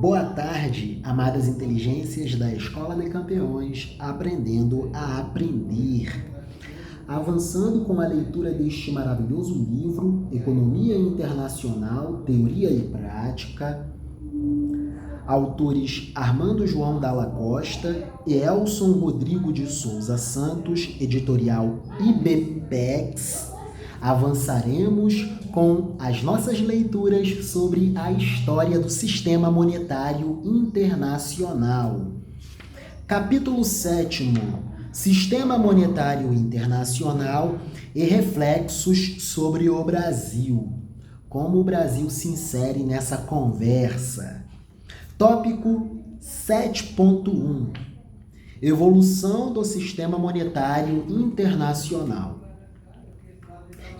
Boa tarde, amadas inteligências da Escola de Campeões, aprendendo a aprender. Avançando com a leitura deste maravilhoso livro, Economia Internacional, Teoria e Prática, autores Armando João Dalla Costa e Elson Rodrigo de Souza Santos, editorial IBPEX. Avançaremos com as nossas leituras sobre a história do Sistema Monetário Internacional. Capítulo 7º, Sistema Monetário Internacional e reflexos sobre o Brasil. Como o Brasil se insere nessa conversa? Tópico 7.1, Evolução do Sistema Monetário Internacional.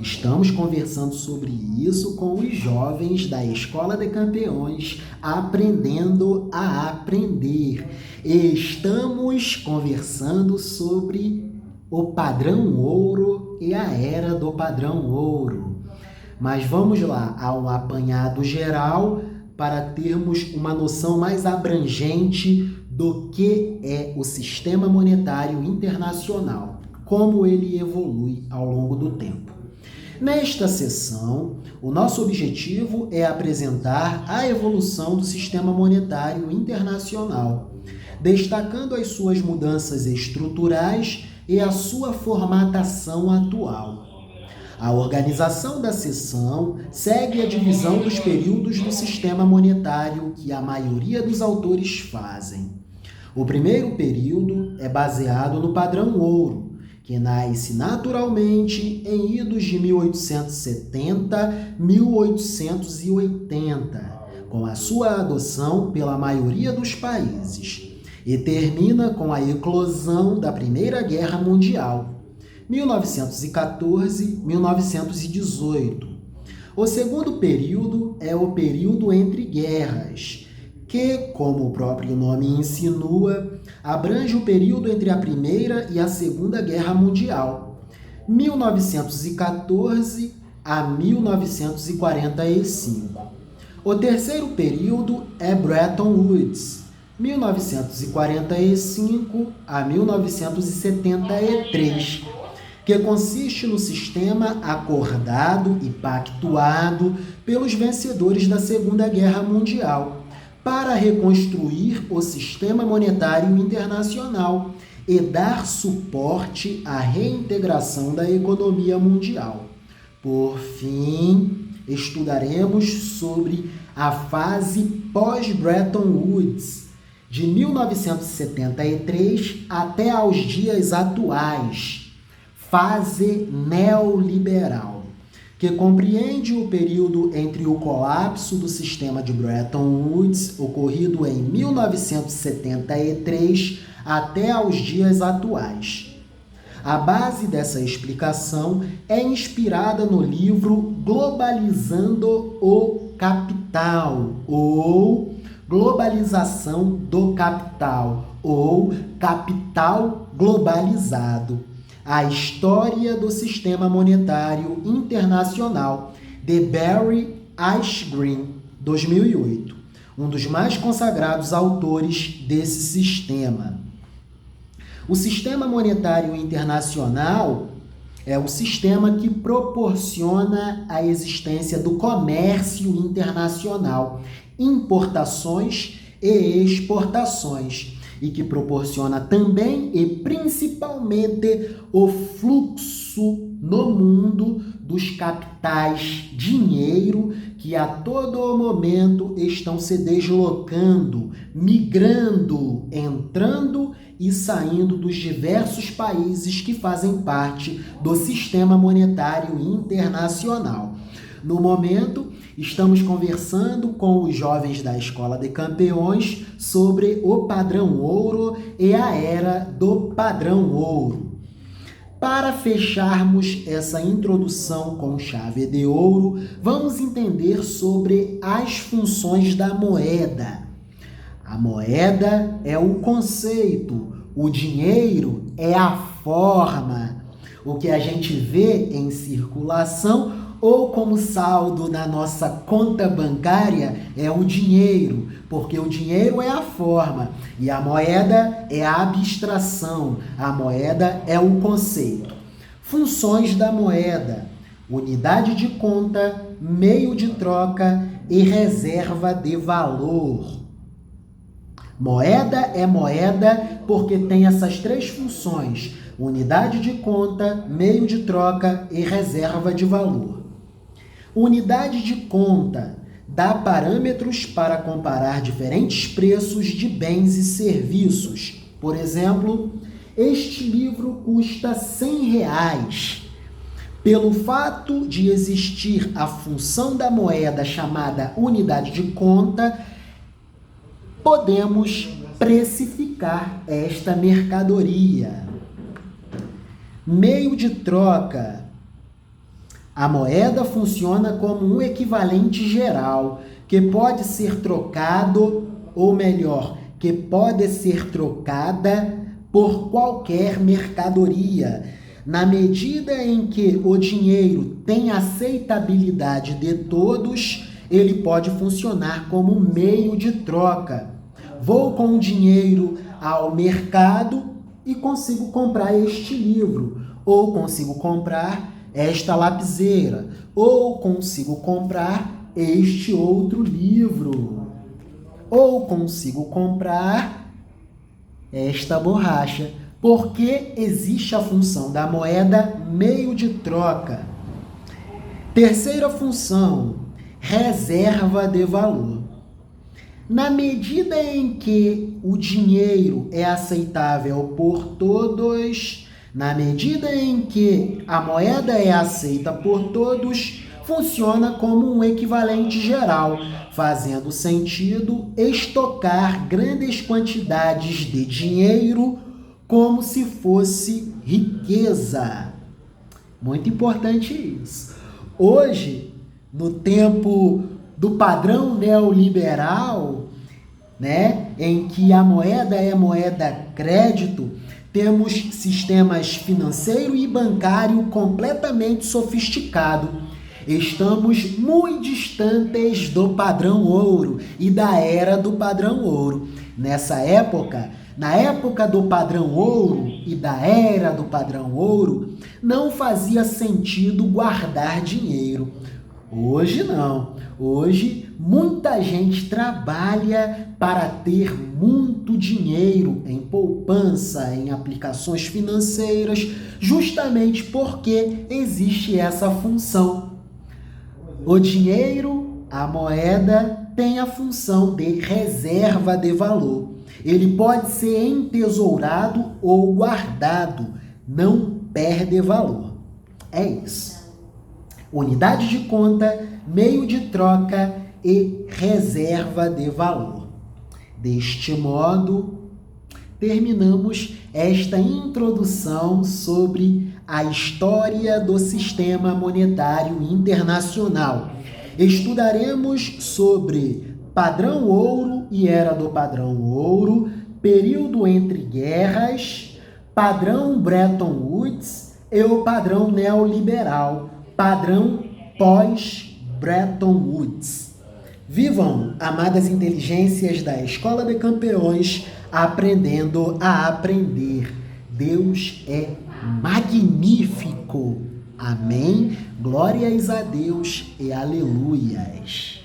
Estamos conversando sobre isso com os jovens da Escola de Campeões, aprendendo a aprender. Estamos conversando sobre o padrão ouro e a era do padrão ouro. Mas vamos lá, a um apanhado geral para termos uma noção mais abrangente do que é o sistema monetário internacional, como ele evolui ao longo do tempo. Nesta sessão, o nosso objetivo é apresentar a evolução do sistema monetário internacional, destacando as suas mudanças estruturais e a sua formatação atual. A organização da sessão segue a divisão dos períodos do sistema monetário que a maioria dos autores fazem. O primeiro período é baseado no padrão ouro, que nasce naturalmente em idos de 1870-1880, com a sua adoção pela maioria dos países, e termina com a eclosão da Primeira Guerra Mundial, 1914-1918. O segundo período é o período entre guerras, que, como o próprio nome insinua, abrange o período entre a Primeira e a Segunda Guerra Mundial, 1914 a 1945. O terceiro período é Bretton Woods, 1945 a 1973, que consiste no sistema acordado e pactuado pelos vencedores da Segunda Guerra Mundial para reconstruir o sistema monetário internacional e dar suporte à reintegração da economia mundial. Por fim, estudaremos sobre a fase pós-Bretton Woods, de 1973 até aos dias atuais, fase neoliberal, que compreende o período entre o colapso do sistema de Bretton Woods, ocorrido em 1973, até aos dias atuais. A base dessa explicação é inspirada no livro Globalizando o Capital, ou Globalização do Capital, ou Capital Globalizado. A História do Sistema Monetário Internacional, de Barry Eisgren, 2008, um dos mais consagrados autores desse sistema. O sistema monetário internacional é o sistema que proporciona a existência do comércio internacional, importações e exportações, e que proporciona também e principalmente o fluxo no mundo dos capitais, dinheiro, que a todo momento estão se deslocando, migrando, entrando e saindo dos diversos países que fazem parte do sistema monetário internacional. No momento, estamos conversando com os jovens da Escola de Campeões sobre o padrão ouro e a era do padrão ouro. Para fecharmos essa introdução com chave de ouro, vamos entender sobre as funções da moeda. A moeda é o conceito, o dinheiro é a forma, o que a gente vê em circulação ou como saldo na nossa conta bancária é o dinheiro, porque o dinheiro é a forma e a moeda é a abstração, a moeda é o conceito. Funções da moeda: unidade de conta, meio de troca e reserva de valor. Moeda é moeda porque tem essas três funções: unidade de conta, meio de troca e reserva de valor. Unidade de conta dá parâmetros para comparar diferentes preços de bens e serviços. Por exemplo, este livro custa R$100. Pelo fato de existir a função da moeda chamada unidade de conta, podemos precificar esta mercadoria. Meio de troca. A moeda funciona como um equivalente geral, que pode ser trocado, ou melhor, que pode ser trocada por qualquer mercadoria. Na medida em que o dinheiro tem aceitabilidade de todos, ele pode funcionar como meio de troca. Vou com o dinheiro ao mercado e consigo comprar este livro, ou consigo comprar esta lapiseira, ou consigo comprar este outro livro, ou consigo comprar esta borracha, porque existe a função da moeda meio de troca. Terceira função, reserva de valor. Na medida em que o dinheiro é aceitável por todos, na medida em que a moeda é aceita por todos, funciona como um equivalente geral, fazendo sentido estocar grandes quantidades de dinheiro como se fosse riqueza. Muito importante isso. Hoje, no tempo do padrão neoliberal, em que a moeda é moeda crédito, temos sistemas financeiro e bancário completamente sofisticados. Estamos muito distantes do padrão ouro e da era do padrão ouro. Nessa época, na época do padrão ouro e da era do padrão ouro, não fazia sentido guardar dinheiro. Hoje não. Hoje, muita gente trabalha para ter muito dinheiro em poupança, em aplicações financeiras, justamente porque existe essa função. O dinheiro, a moeda, tem a função de reserva de valor. Ele pode ser entesourado ou guardado, não perde valor. É isso. Unidade de conta, meio de troca e reserva de valor. Deste modo, terminamos esta introdução sobre a história do sistema monetário internacional. Estudaremos sobre padrão ouro e era do padrão ouro, período entre guerras, padrão Bretton Woods e o padrão neoliberal, padrão pós-Bretton Woods. Vivam, amadas inteligências da Escola de Campeões, aprendendo a aprender. Deus é magnífico. Amém? Glórias a Deus e aleluias.